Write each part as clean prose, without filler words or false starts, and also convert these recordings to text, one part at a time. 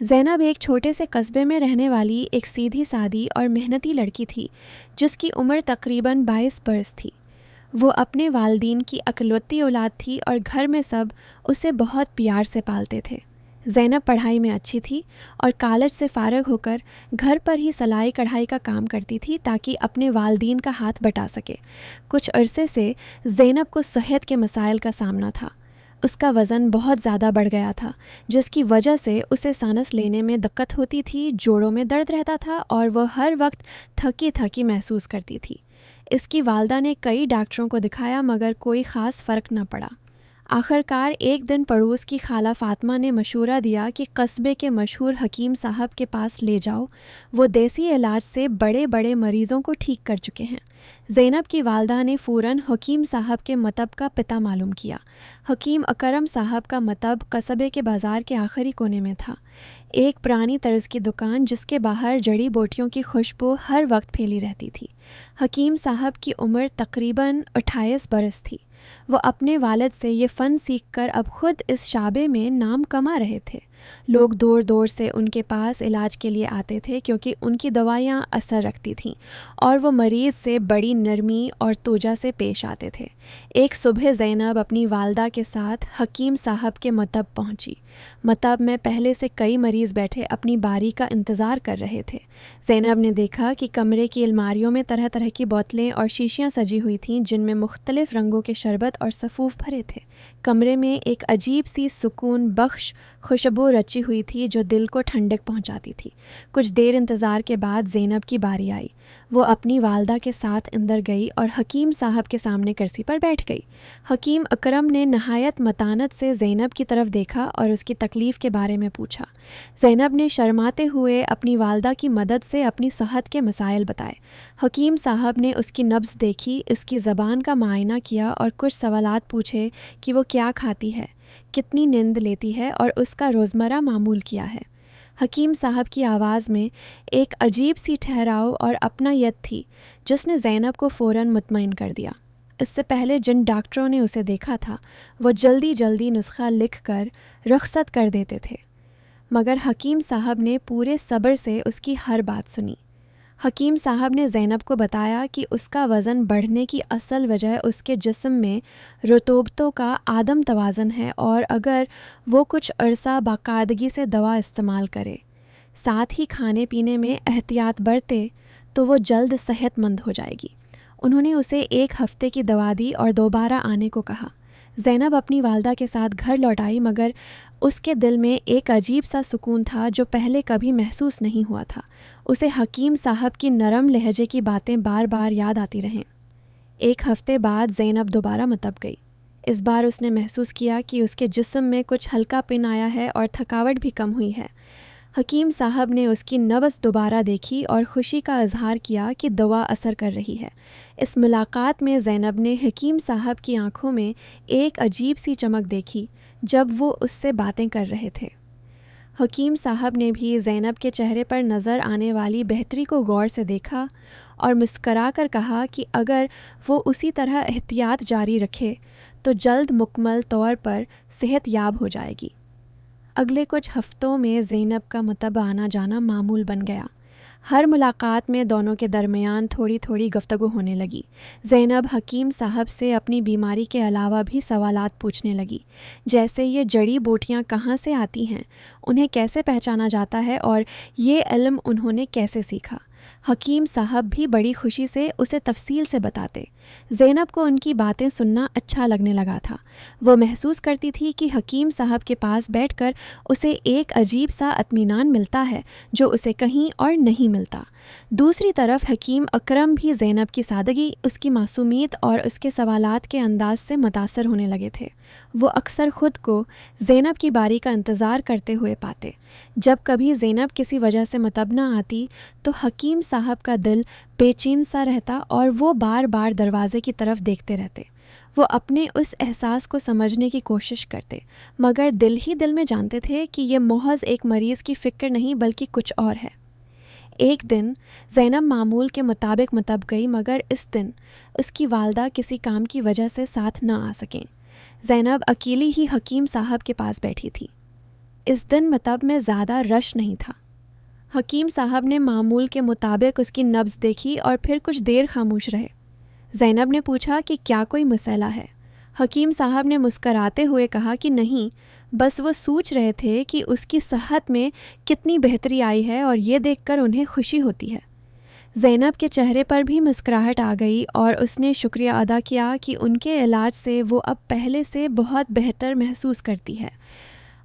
زینب ایک چھوٹے سے قصبے میں رہنے والی ایک سیدھی سادی اور محنتی لڑکی تھی جس کی عمر تقریباً 22 برس تھی۔ وہ اپنے والدین کی اکلوتی اولاد تھی اور گھر میں سب اسے بہت پیار سے پالتے تھے۔ زینب پڑھائی میں اچھی تھی اور کالج سے فارغ ہو کر گھر پر ہی سلائی کڑھائی کا کام کرتی تھی تاکہ اپنے والدین کا ہاتھ بٹا سکے۔ کچھ عرصے سے زینب کو صحت کے مسائل کا سامنا تھا۔ اس کا وزن بہت زیادہ بڑھ گیا تھا جس کی وجہ سے اسے سانس لینے میں دقت ہوتی تھی، جوڑوں میں درد رہتا تھا اور وہ ہر وقت تھکی تھکی محسوس کرتی تھی۔ اس کی والدہ نے کئی ڈاکٹروں کو دکھایا مگر کوئی خاص فرق نہ پڑا۔ آخرکار ایک دن پڑوس کی خالہ فاطمہ نے مشورہ دیا کہ قصبے کے مشہور حکیم صاحب کے پاس لے جاؤ، وہ دیسی علاج سے بڑے بڑے مریضوں کو ٹھیک کر چکے ہیں۔ زینب کی والدہ نے فوراً حکیم صاحب کے مطب کا پتہ معلوم کیا۔ حکیم اکرم صاحب کا مطب قصبے کے بازار کے آخری کونے میں تھا، ایک پرانی طرز کی دکان جس کے باہر جڑی بوٹیوں کی خوشبو ہر وقت پھیلی رہتی تھی۔ حکیم صاحب کی عمر تقریباً 28 برس تھی۔ وہ اپنے والد سے یہ فن سیکھ کر اب خود اس شعبے میں نام کما رہے تھے۔ لوگ دور دور سے ان کے پاس علاج کے لیے آتے تھے کیونکہ ان کی دوائیاں اثر رکھتی تھیں اور وہ مریض سے بڑی نرمی اور توجہ سے پیش آتے تھے۔ ایک صبح زینب اپنی والدہ کے ساتھ حکیم صاحب کے مطب پہنچی۔ مطب میں پہلے سے کئی مریض بیٹھے اپنی باری کا انتظار کر رہے تھے۔ زینب نے دیکھا کہ کمرے کی الماریوں میں طرح طرح کی بوتلیں اور شیشیاں سجی ہوئی تھیں جن میں مختلف رنگوں کے شربت اور سفوف بھرے تھے۔ کمرے میں ایک عجیب سی سکون بخش خوشبو رچی ہوئی تھی جو دل کو ٹھنڈک پہنچاتی تھی۔ کچھ دیر انتظار کے بعد زینب کی باری آئی۔ وہ اپنی والدہ کے ساتھ اندر گئی اور حکیم صاحب کے سامنے کرسی پر بیٹھ گئی۔ حکیم اکرم نے نہایت متانت سے زینب کی طرف دیکھا اور اس کی تکلیف کے بارے میں پوچھا۔ زینب نے شرماتے ہوئے اپنی والدہ کی مدد سے اپنی صحت کے مسائل بتائے۔ حکیم صاحب نے اس کی نبض دیکھی، اس کی زبان کا معائنہ کیا اور کچھ سوالات پوچھے کہ وہ کیا کھاتی ہے، کتنی نیند لیتی ہے اور اس کا روزمرہ معمول کیا ہے۔ حکیم صاحب کی آواز میں ایک عجیب سی ٹھہراؤ اور اپنائیت تھی جس نے زینب کو فوراً مطمئن کر دیا۔ اس سے پہلے جن ڈاکٹروں نے اسے دیکھا تھا وہ جلدی جلدی نسخہ لکھ کر رخصت کر دیتے تھے، مگر حکیم صاحب نے پورے صبر سے اس کی ہر بات سنی۔ حکیم صاحب نے زینب کو بتایا کہ اس کا وزن بڑھنے کی اصل وجہ اس کے جسم میں رطوبتوں کا عدم توازن ہے اور اگر وہ کچھ عرصہ باقاعدگی سے دوا استعمال کرے، ساتھ ہی کھانے پینے میں احتیاط برتے، تو وہ جلد صحت مند ہو جائے گی۔ انہوں نے اسے 1 ہفتے کی دوا دی اور دوبارہ آنے کو کہا۔ زینب اپنی والدہ کے ساتھ گھر لوٹ آئی مگر اس کے دل میں ایک عجیب سا سکون تھا جو پہلے کبھی محسوس نہیں ہوا تھا۔ اسے حکیم صاحب کی نرم لہجے کی باتیں بار بار یاد آتی رہیں۔ 1 ہفتے بعد زینب دوبارہ مطب گئی۔ اس بار اس نے محسوس کیا کہ اس کے جسم میں کچھ ہلکا پن آیا ہے اور تھکاوٹ بھی کم ہوئی ہے۔ حکیم صاحب نے اس کی نبض دوبارہ دیکھی اور خوشی کا اظہار کیا کہ دوا اثر کر رہی ہے۔ اس ملاقات میں زینب نے حکیم صاحب کی آنکھوں میں ایک عجیب سی چمک دیکھی جب وہ اس سے باتیں کر رہے تھے۔ حکیم صاحب نے بھی زینب کے چہرے پر نظر آنے والی بہتری کو غور سے دیکھا اور مسکرا کر کہا کہ اگر وہ اسی طرح احتیاط جاری رکھے تو جلد مکمل طور پر صحت یاب ہو جائے گی۔ اگلے کچھ ہفتوں میں زینب کا مطب آنا جانا معمول بن گیا۔ ہر ملاقات میں دونوں کے درمیان تھوڑی تھوڑی گفتگو ہونے لگی۔ زینب حکیم صاحب سے اپنی بیماری کے علاوہ بھی سوالات پوچھنے لگی، جیسے یہ جڑی بوٹیاں کہاں سے آتی ہیں، انہیں کیسے پہچانا جاتا ہے اور یہ علم انہوں نے کیسے سیکھا۔ حکیم صاحب بھی بڑی خوشی سے اسے تفصیل سے بتاتے۔ زینب کو ان کی باتیں سننا اچھا لگنے لگا تھا۔ وہ محسوس کرتی تھی کہ حکیم صاحب کے پاس بیٹھ کر اسے ایک عجیب سا اطمینان ملتا ہے جو اسے کہیں اور نہیں ملتا۔ دوسری طرف حکیم اکرم بھی زینب کی سادگی، اس کی معصومیت اور اس کے سوالات کے انداز سے متاثر ہونے لگے تھے۔ وہ اکثر خود کو زینب کی باری کا انتظار کرتے ہوئے پاتے۔ جب کبھی زینب کسی وجہ سے مطب نہ آتی تو حکیم صاحب کا دل بے چین سا رہتا اور وہ بار بار دروازے کی طرف دیکھتے رہتے۔ وہ اپنے اس احساس کو سمجھنے کی کوشش کرتے مگر دل ہی دل میں جانتے تھے کہ یہ محض ایک مریض کی فکر نہیں بلکہ کچھ اور ہے۔ ایک دن زینب معمول کے مطابق مطب گئی مگر اس دن اس کی والدہ کسی کام کی وجہ سے ساتھ نہ آ سکیں۔ زینب اکیلی ہی حکیم صاحب کے پاس بیٹھی تھی۔ اس دن مطب میں زیادہ رش نہیں تھا۔ حکیم صاحب نے معمول کے مطابق اس کی نبض دیکھی اور پھر کچھ دیر خاموش رہے۔ زینب نے پوچھا کہ کیا کوئی مسئلہ ہے؟ حکیم صاحب نے مسکراتے ہوئے کہا کہ نہیں، بس وہ سوچ رہے تھے کہ اس کی صحت میں کتنی بہتری آئی ہے اور یہ دیکھ کر انہیں خوشی ہوتی ہے۔ زینب کے چہرے پر بھی مسکراہٹ آ گئی اور اس نے شکریہ ادا کیا کہ ان کے علاج سے وہ اب پہلے سے بہت بہتر محسوس کرتی ہے۔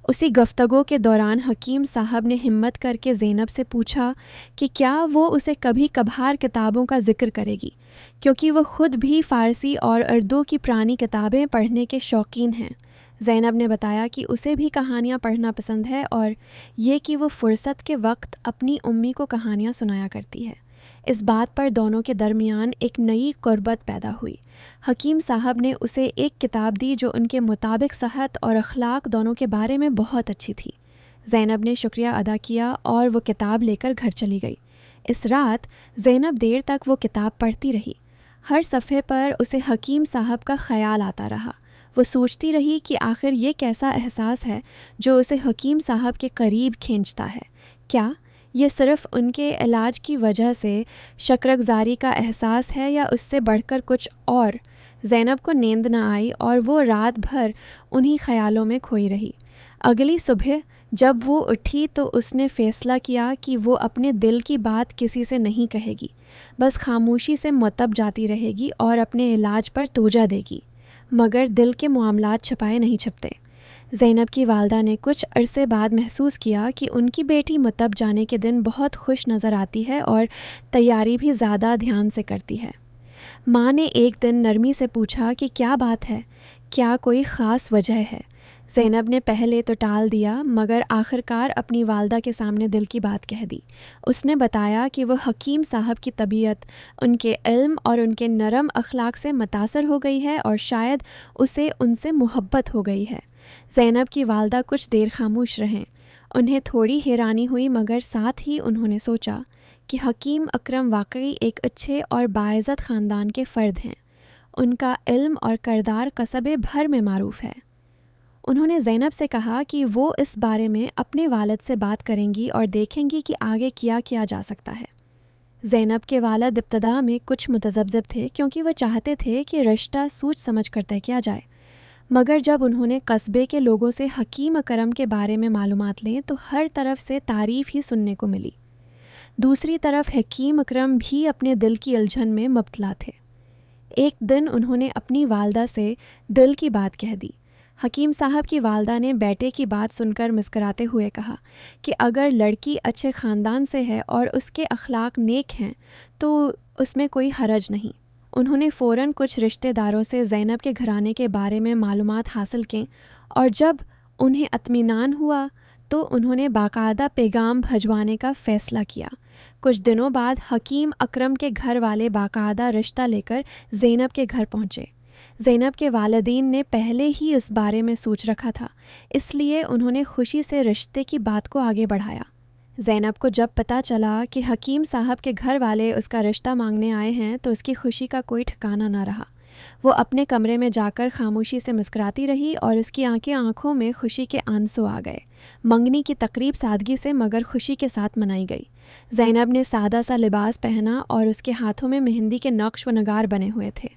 اسی گفتگو کے دوران حکیم صاحب نے ہمت کر کے زینب سے پوچھا کہ کیا وہ اسے کبھی کبھار کتابوں کا ذکر کرے گی، کیونکہ وہ خود بھی فارسی اور اردو کی پرانی کتابیں پڑھنے کے شوقین ہیں۔ زینب نے بتایا کہ اسے بھی کہانیاں پڑھنا پسند ہے اور یہ کہ وہ فرصت کے وقت اپنی امی کو کہانیاں سنایا کرتی ہے۔ اس بات پر دونوں کے درمیان ایک نئی قربت پیدا ہوئی۔ حکیم صاحب نے اسے ایک کتاب دی جو ان کے مطابق صحت اور اخلاق دونوں کے بارے میں بہت اچھی تھی۔ زینب نے شکریہ ادا کیا اور وہ کتاب لے کر گھر چلی گئی۔ اس رات زینب دیر تک وہ کتاب پڑھتی رہی۔ ہر صفحے پر اسے حکیم صاحب کا خیال آتا رہا۔ وہ سوچتی رہی کہ آخر یہ کیسا احساس ہے جو اسے حکیم صاحب کے قریب کھینچتا ہے؟ کیا یہ صرف ان کے علاج کی وجہ سے شکرگزاری کا احساس ہے یا اس سے بڑھ کر کچھ اور؟ زینب کو نیند نہ آئی اور وہ رات بھر انہی خیالوں میں کھوئی رہی۔ اگلی صبح جب وہ اٹھی تو اس نے فیصلہ کیا کہ وہ اپنے دل کی بات کسی سے نہیں کہے گی، بس خاموشی سے مطب جاتی رہے گی اور اپنے علاج پر توجہ دے گی۔ مگر دل کے معاملات چھپائے نہیں چھپتے۔ زینب کی والدہ نے کچھ عرصے بعد محسوس کیا کہ ان کی بیٹی مطب جانے کے دن بہت خوش نظر آتی ہے اور تیاری بھی زیادہ دھیان سے کرتی ہے۔ ماں نے ایک دن نرمی سے پوچھا کہ کیا بات ہے، کیا کوئی خاص وجہ ہے؟ زینب نے پہلے تو ٹال دیا مگر آخرکار اپنی والدہ کے سامنے دل کی بات کہہ دی۔ اس نے بتایا کہ وہ حکیم صاحب کی طبیعت ان کے علم اور ان کے نرم اخلاق سے متاثر ہو گئی ہے اور شاید اسے ان سے محبت ہو گئی ہے۔ زینب کی والدہ کچھ دیر خاموش رہیں۔ انہیں تھوڑی حیرانی ہوئی مگر ساتھ ہی انہوں نے سوچا کہ حکیم اکرم واقعی ایک اچھے اور باعزت خاندان کے فرد ہیں۔ ان کا علم اور کردار قصبے بھر میں معروف ہے۔ انہوں نے زینب سے کہا کہ وہ اس بارے میں اپنے والد سے بات کریں گی اور دیکھیں گی کہ آگے کیا جا سکتا ہے۔ زینب کے والد ابتدا میں کچھ متذبذب تھے کیونکہ وہ چاہتے تھے کہ رشتہ سوچ سمجھ کر طے کیا جائے، مگر جب انہوں نے قصبے کے لوگوں سے حکیم اکرم کے بارے میں معلومات لیں تو ہر طرف سے تعریف ہی سننے کو ملی۔ دوسری طرف حکیم اکرم بھی اپنے دل کی الجھن میں مبتلا تھے۔ ایک دن انہوں نے اپنی والدہ سے دل کی بات کہہ دی۔ حکیم صاحب کی والدہ نے بیٹے کی بات سن کر مسکراتے ہوئے کہا کہ اگر لڑکی اچھے خاندان سے ہے اور اس کے اخلاق نیک ہیں تو اس میں کوئی حرج نہیں۔ انہوں نے فوراً کچھ رشتہ داروں سے زینب کے گھرانے کے بارے میں معلومات حاصل کیں اور جب انہیں اطمینان ہوا تو انہوں نے باقاعدہ پیغام بھجوانے کا فیصلہ کیا۔ کچھ دنوں بعد حکیم اکرم کے گھر والے باقاعدہ رشتہ لے کر زینب کے گھر پہنچے۔ زینب کے والدین نے پہلے ہی اس بارے میں سوچ رکھا تھا، اس لیے انہوں نے خوشی سے رشتے کی بات کو آگے بڑھایا۔ زینب کو جب پتہ چلا کہ حکیم صاحب کے گھر والے اس کا رشتہ مانگنے آئے ہیں تو اس کی خوشی کا کوئی ٹھکانہ نہ رہا۔ وہ اپنے کمرے میں جا کر خاموشی سے مسکراتی رہی اور اس کی آنکھوں میں خوشی کے آنسو آ گئے۔ منگنی کی تقریب سادگی سے مگر خوشی کے ساتھ منائی گئی۔ زینب نے سادہ سا لباس پہنا اور اس کے ہاتھوں میں مہندی کے نقش و نگار بنے ہوئے تھے۔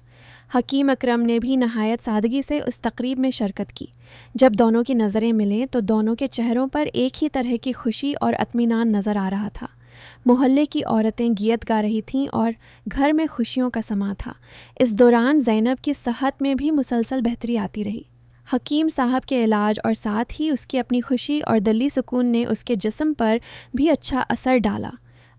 حکیم اکرم نے بھی نہایت سادگی سے اس تقریب میں شرکت کی۔ جب دونوں کی نظریں ملیں تو دونوں کے چہروں پر ایک ہی طرح کی خوشی اور اطمینان نظر آ رہا تھا۔ محلے کی عورتیں گیت گا رہی تھیں اور گھر میں خوشیوں کا سماں تھا۔ اس دوران زینب کی صحت میں بھی مسلسل بہتری آتی رہی۔ حکیم صاحب کے علاج اور ساتھ ہی اس کی اپنی خوشی اور دلی سکون نے اس کے جسم پر بھی اچھا اثر ڈالا۔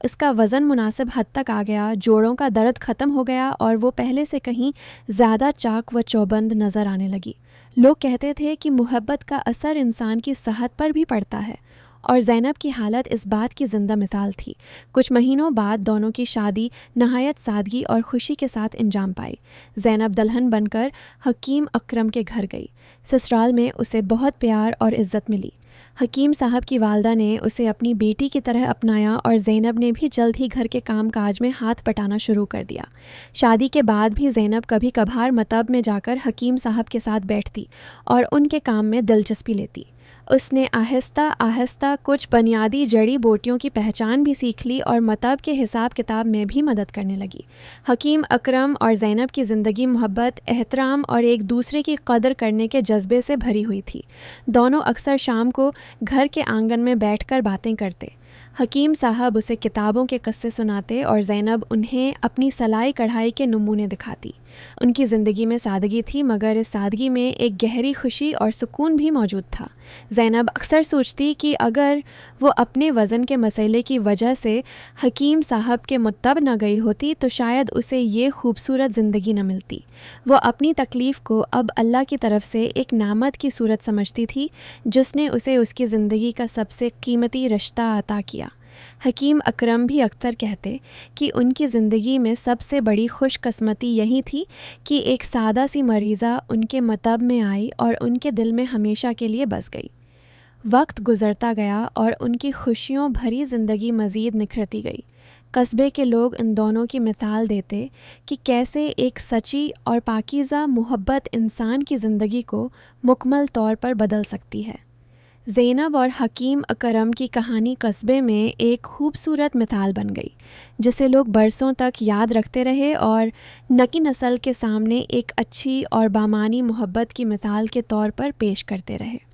اس کا وزن مناسب حد تک آ گیا، جوڑوں کا درد ختم ہو گیا اور وہ پہلے سے کہیں زیادہ چاق و چوبند نظر آنے لگی۔ لوگ کہتے تھے کہ محبت کا اثر انسان کی صحت پر بھی پڑتا ہے اور زینب کی حالت اس بات کی زندہ مثال تھی۔ کچھ مہینوں بعد دونوں کی شادی نہایت سادگی اور خوشی کے ساتھ انجام پائی۔ زینب دلہن بن کر حکیم اکرم کے گھر گئی۔ سسرال میں اسے بہت پیار اور عزت ملی۔ حکیم صاحب کی والدہ نے اسے اپنی بیٹی کی طرح اپنایا اور زینب نے بھی جلد ہی گھر کے کام کاج میں ہاتھ بٹانا شروع کر دیا۔ شادی کے بعد بھی زینب کبھی کبھار مطب میں جا کر حکیم صاحب کے ساتھ بیٹھتی اور ان کے کام میں دلچسپی لیتی۔ اس نے آہستہ آہستہ کچھ بنیادی جڑی بوٹیوں کی پہچان بھی سیکھ لی اور مطب کے حساب کتاب میں بھی مدد کرنے لگی۔ حکیم اکرم اور زینب کی زندگی محبت، احترام اور ایک دوسرے کی قدر کرنے کے جذبے سے بھری ہوئی تھی۔ دونوں اکثر شام کو گھر کے آنگن میں بیٹھ کر باتیں کرتے۔ حکیم صاحب اسے کتابوں کے قصے سناتے اور زینب انہیں اپنی سلائی کڑھائی کے نمونے دکھاتی۔ ان کی زندگی میں سادگی تھی، مگر اس سادگی میں ایک گہری خوشی اور سکون بھی موجود تھا۔ زینب اکثر سوچتی کہ اگر وہ اپنے وزن کے مسئلے کی وجہ سے حکیم صاحب کے متب نہ گئی ہوتی تو شاید اسے یہ خوبصورت زندگی نہ ملتی۔ وہ اپنی تکلیف کو اب اللہ کی طرف سے ایک نعمت کی صورت سمجھتی تھی، جس نے اسے اس کی زندگی کا سب سے قیمتی رشتہ عطا کیا۔ حکیم اکرم بھی اکثر کہتے کہ ان کی زندگی میں سب سے بڑی خوش قسمتی یہی تھی کہ ایک سادہ سی مریضہ ان کے مطب میں آئی اور ان کے دل میں ہمیشہ کے لیے بس گئی۔ وقت گزرتا گیا اور ان کی خوشیوں بھری زندگی مزید نکھرتی گئی۔ قصبے کے لوگ ان دونوں کی مثال دیتے کہ کیسے ایک سچی اور پاکیزہ محبت انسان کی زندگی کو مکمل طور پر بدل سکتی ہے۔ زینب اور حکیم اکرم کی کہانی قصبے میں ایک خوبصورت مثال بن گئی، جسے لوگ برسوں تک یاد رکھتے رہے اور نئی نسل کے سامنے ایک اچھی اور بامعنی محبت کی مثال کے طور پر پیش کرتے رہے۔